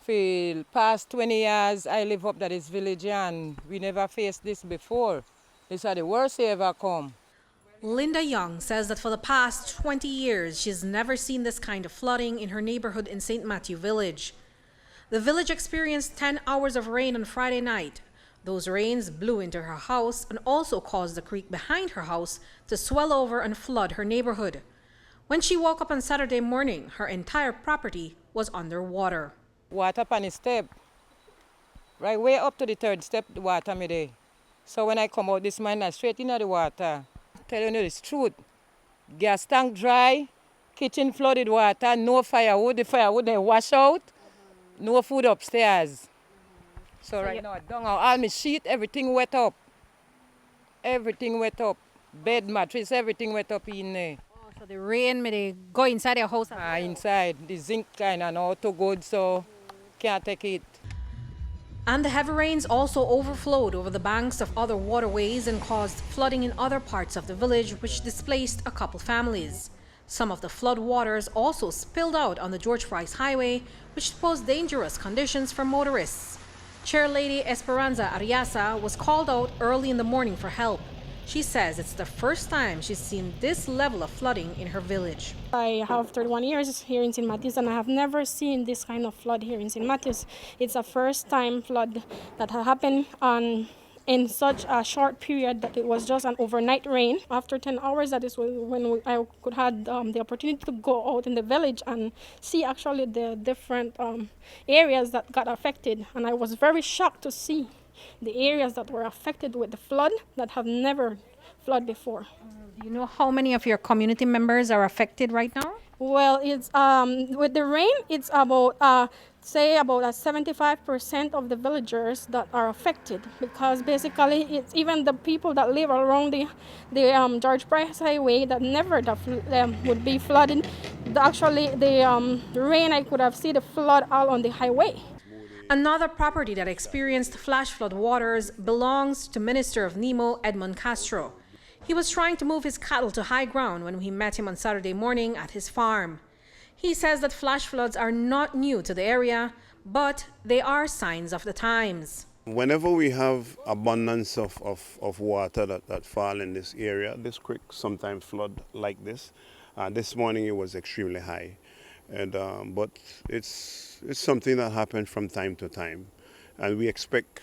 For the past 20 years, I live up at this village and we never faced this before. This is the worst ever come. Linda Young says that for the past 20 years, she's never seen this kind of flooding in her neighborhood in St. Matthew Village. The village experienced 10 hours of rain on Friday night. Those rains blew into her house and also caused the creek behind her house to swell over and flood her neighborhood. When she woke up on Saturday morning, her entire property was underwater. Water on the step. Right way up to the third step, the water me there. So when I come out this morning, I straight into the water. Telling you the truth. Gas tank dry, kitchen flooded water, no firewood. The firewood they wash out. No food upstairs. So right now, down all my sheet, everything wet up. Everything wet up. Bed, mattress, everything wet up in there. Oh, so the rain made it go inside your house? Inside. The zinc kind of not too good, so can't take it. And the heavy rains also overflowed over the banks of other waterways and caused flooding in other parts of the village, which displaced a couple families. Some of the flood waters also spilled out on the George Price Highway, which posed dangerous conditions for motorists. Chairlady Esperanza Ariasa was called out early in the morning for help. She says it's the first time she's seen this level of flooding in her village. I have 31 years here in St. Matthews and I have never seen this kind of flood here in St. Matthews. It's a first time flood that had happened in such a short period that it was just an overnight rain. After 10 hours, that is when I could have the opportunity to go out in the village and see actually the different areas that got affected. And I was very shocked to see the areas that were affected with the flood that have never flooded before. Do you know how many of your community members are affected right now? Well, it's with the rain, it's about say about 75% of the villagers that are affected, because basically it's even the people that live around the George Price Highway that never would be flooded. Actually, the rain, I could have seen the flood all on the highway. Another property that experienced flash flood waters belongs to Minister of Nemo Edmund Castro. He was trying to move his cattle to high ground when we met him on Saturday morning at his farm. He says that flash floods are not new to the area, but they are signs of the times. Whenever we have abundance of water that fall in this area, this creek sometimes flood like this. This morning it was extremely high, and but it's something that happens from time to time, and we expect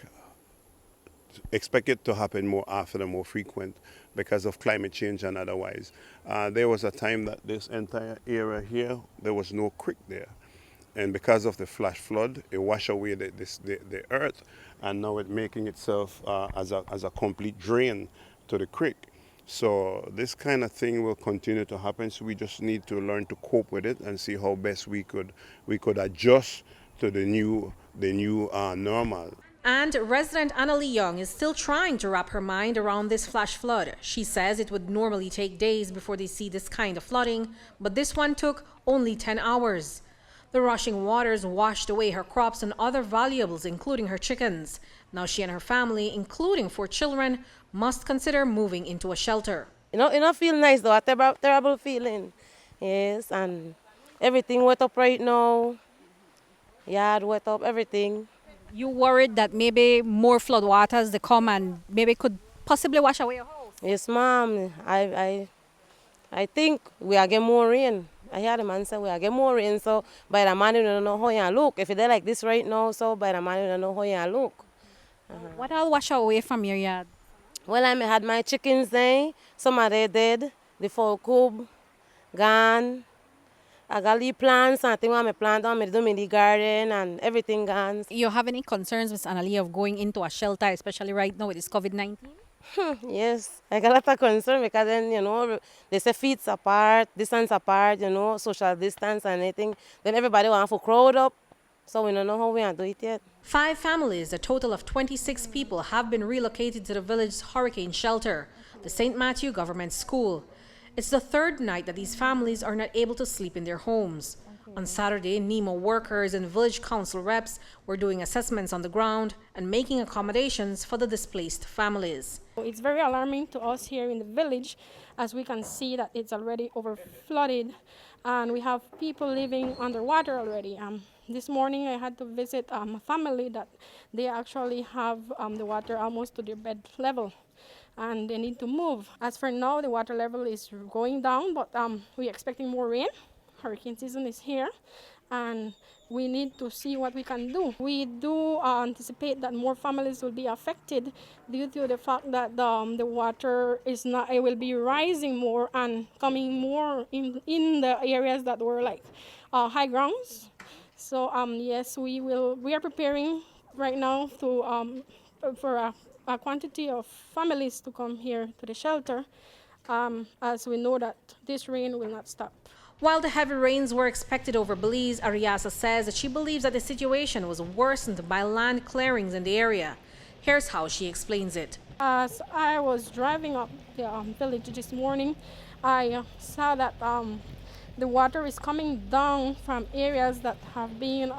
it to happen more often and more frequent because of climate change and otherwise. There was a time that this entire area here, there was no creek there. And because of the flash flood, it washed away the earth, and now it's making itself as a complete drain to the creek. So this kind of thing will continue to happen, so we just need to learn to cope with it and see how best we could adjust to the new normal. And resident Annalie Young is still trying to wrap her mind around this flash flood. She says it would normally take days before they see this kind of flooding, but this one took only 10 hours. The rushing waters washed away her crops and other valuables, including her chickens. Now she and her family, including 4 children, must consider moving into a shelter. It don't feel nice though, a terrible feeling. Yes, and everything wet up right now. Yard wet up, everything. You worried that maybe more flood waters they come and maybe could possibly wash away your house? Yes, ma'am. I think we are getting more rain. I hear the man say we are getting more rain, so by the morning we don't know how you look. If it's like this right now, so by the morning we don't know how you look. What all wash away from your yard? Well, I had my chickens there. Some are dead. The 4 cube gone. I got leaf plants and things I plant on me, do in the garden and everything gone. You have any concerns, Ms. Annalie, of going into a shelter, especially right now with this COVID-19? Yes, I got a lot of concern because then, they say feet apart, distance apart, social distance and anything. Then everybody wants to crowd up, so we don't know how we are do it yet. 5 families, a total of 26 people, have been relocated to the village's hurricane shelter, the St. Matthew Government School. It's the 3rd night that these families are not able to sleep in their homes. On Saturday, NEMO workers and village council reps were doing assessments on the ground and making accommodations for the displaced families. It's very alarming to us here in the village, as we can see that it's already overflooded and we have people living underwater already. This morning I had to visit a family that they actually have the water almost to their bed level, and they need to move. As for now, the water level is going down, but we're expecting more rain. Hurricane season is here, and we need to see what we can do. We do anticipate that more families will be affected due to the fact that the water is not, it will be rising more and coming more in the areas that were like high grounds. So yes, we are preparing right now to for a quantity of families to come here to the shelter, as we know that this rain will not stop. While the heavy rains were expected over Belize, Ariasa says that she believes that the situation was worsened by land clearings in the area. Here's how she explains it. As I was driving up the village this morning, I saw that the water is coming down from areas that have been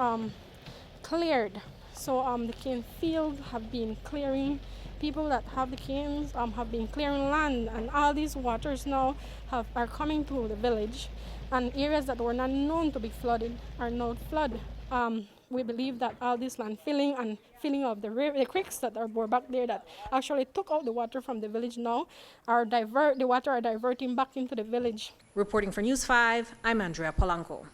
cleared. So the cane field have been clearing. People that have the canes have been clearing land, and all these waters now are coming to the village, and areas that were not known to be flooded are now flooded. We believe that all this land filling and filling of the creeks that were back there that actually took out the water from the village now the water are diverting back into the village. Reporting for News 5, I'm Andrea Polanco.